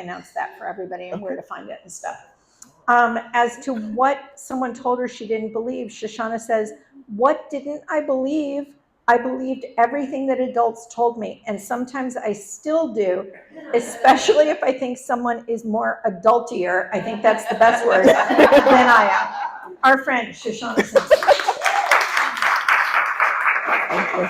announce that for everybody and where to find it and stuff. As to what someone told her she didn't believe, Shoshana says, what didn't I believe? I believed everything that adults told me, and sometimes I still do, especially if I think someone is more adultier, I think that's the best word, than I am. Our friend, Shoshana Simpson. Thank you.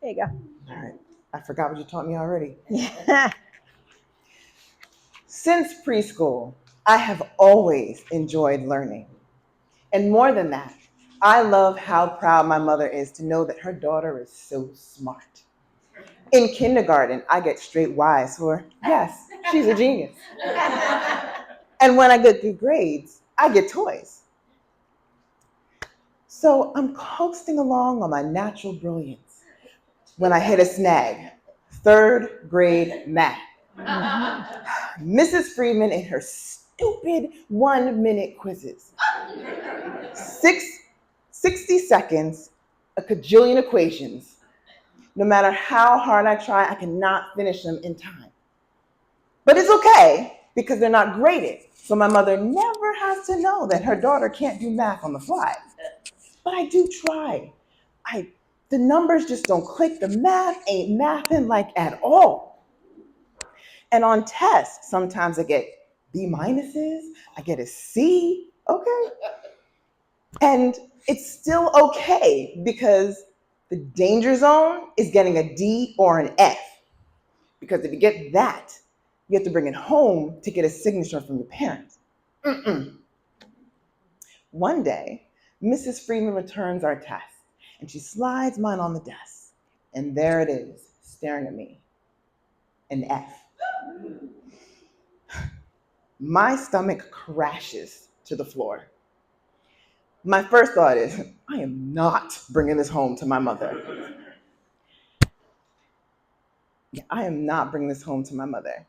There you go. All right. I forgot what you taught me already. Yeah. Since preschool, I have always enjoyed learning. And more than that, I love how proud my mother is to know that her daughter is so smart. In kindergarten, I get straight Y's for, yes, she's a genius. And when I get good grades, I get toys. So I'm coasting along on my natural brilliance when I hit a snag. 3rd grade math. Mrs. Friedman and her stupid 1-minute quizzes. 60 seconds, a cajillion equations. No matter how hard I try, I cannot finish them in time. But it's okay because they're not graded. So my mother never has to know that her daughter can't do math on the fly. But I do try. The numbers just don't click. The math ain't mathing like at all. And on tests, sometimes I get B minuses, I get a C, okay? And it's still okay because the danger zone is getting a D or an F. Because if you get that, you have to bring it home to get a signature from your parents. One day, Mrs. Friedman returns our test, and she slides mine on the desk. And there it is, staring at me, an F. My stomach crashes to the floor. My first thought is, I am not bringing this home to my mother. Yeah, I am not bringing this home to my mother.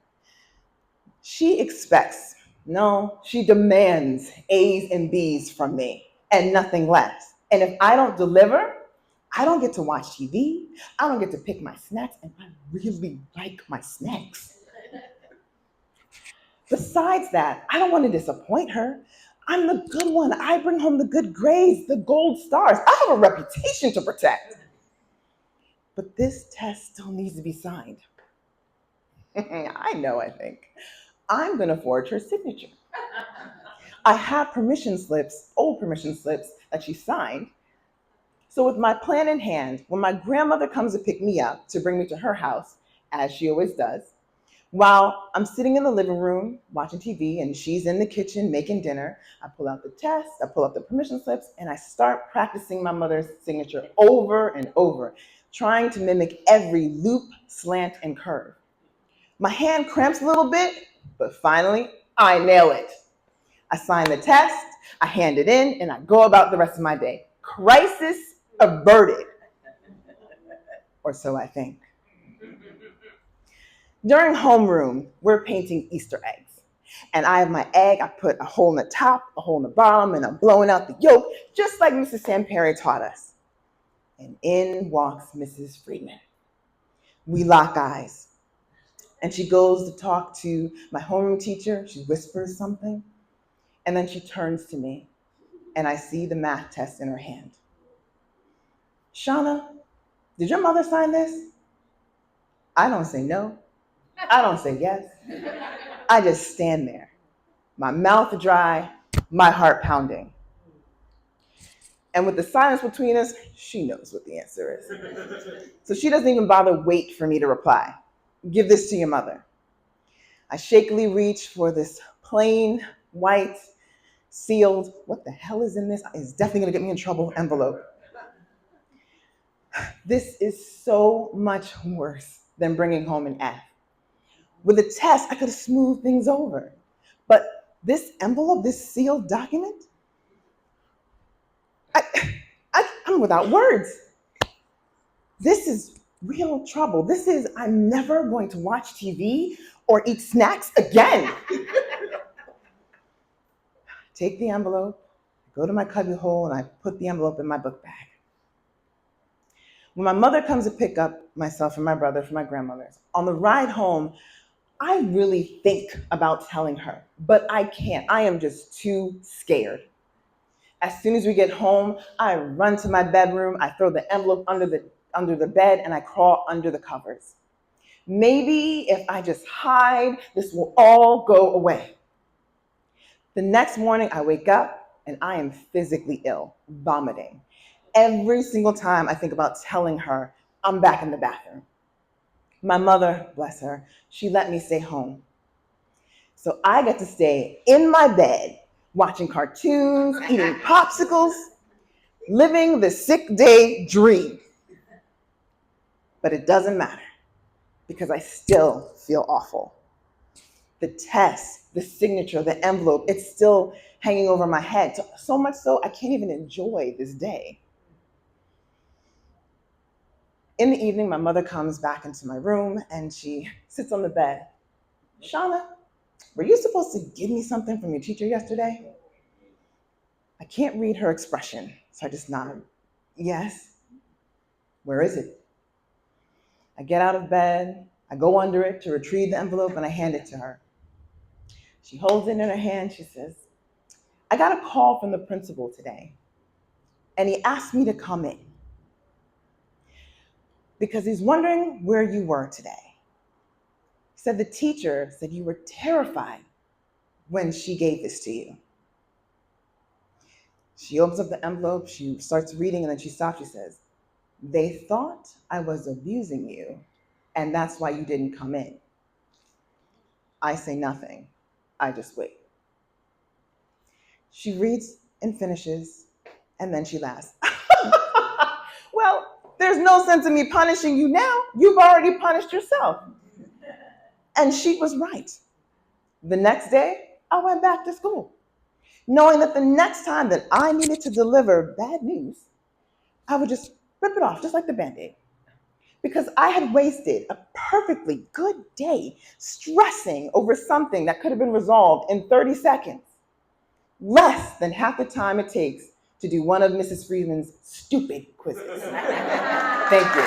She expects, no, she demands A's and B's from me and nothing less. And if I don't deliver, I don't get to watch TV, I don't get to pick my snacks, and I really like my snacks. Besides that, I don't want to disappoint her. I'm the good one. I bring home the good grades, the gold stars. I have a reputation to protect. But this test still needs to be signed. I know, I think. I'm going to forge her signature. I have permission slips, old permission slips that she signed. So with my plan in hand, when my grandmother comes to pick me up to bring me to her house, as she always does, while I'm sitting in the living room watching TV and she's in the kitchen making dinner, I pull out the test, I pull out the permission slips, and I start practicing my mother's signature over and over, trying to mimic every loop, slant, and curve. My hand cramps a little bit, but finally, I nail it. I sign the test, I hand it in, and I go about the rest of my day. Crisis averted. Or so I think. During homeroom, we're painting Easter eggs. And I have my egg, I put a hole in the top, a hole in the bottom, and I'm blowing out the yolk, just like Mrs. Samperi taught us. And in walks Mrs. Friedman. We lock eyes. And she goes to talk to my homeroom teacher. She whispers something. And then she turns to me, and I see the math test in her hand. Shauna, did your mother sign this? I don't say no. I don't say yes. I just stand there, my mouth dry, my heart pounding. And with the silence between us, she knows what the answer is. So she doesn't even bother wait for me to reply. Give this to your mother. I shakily reach for this plain, white, sealed, what the hell is in this? It's definitely gonna get me in trouble envelope. This is so much worse than bringing home an F. With a test, I could have smoothed things over. But this envelope, this sealed document, I'm without words. This is real trouble. This is, I'm never going to watch TV or eat snacks again. Take the envelope, go to my cubby hole, and I put the envelope in my book bag. When my mother comes to pick up myself and my brother from my grandmother's, on the ride home, I really think about telling her, but I can't. I am just too scared. As soon as we get home, I run to my bedroom, I throw the envelope under the bed, and I crawl under the covers. Maybe if I just hide, this will all go away. The next morning, I wake up and I am physically ill, vomiting. Every single time I think about telling her, I'm back in the bathroom. My mother, bless her, she let me stay home. So I got to stay in my bed, watching cartoons, eating popsicles, living the sick day dream. But it doesn't matter because I still feel awful. The test, the signature, the envelope, it's still hanging over my head. So much so I can't even enjoy this day. In the evening, my mother comes back into my room and she sits on the bed. Shauna, were you supposed to give me something from your teacher yesterday? I can't read her expression, so I just nod. Yes. Where is it? I get out of bed, I go under it to retrieve the envelope, and I hand it to her. She holds it in her hand. She says, I got a call from the principal today, and he asked me to come in because he's wondering where you were today. He said the teacher said you were terrified when she gave this to you. She opens up the envelope, she starts reading, and then she stops. She says, they thought I was abusing you, and that's why you didn't come in. I say nothing. I just wait. She reads and finishes, and then she laughs. Well, there's no sense in me punishing you now. You've already punished yourself. And she was right. The next day, I went back to school, knowing that the next time that I needed to deliver bad news, I would just rip it off, just like the Band-Aid. Because I had wasted a perfectly good day stressing over something that could have been resolved in 30 seconds. Less than half the time it takes to do one of Mrs. Freeman's stupid quizzes. Thank you.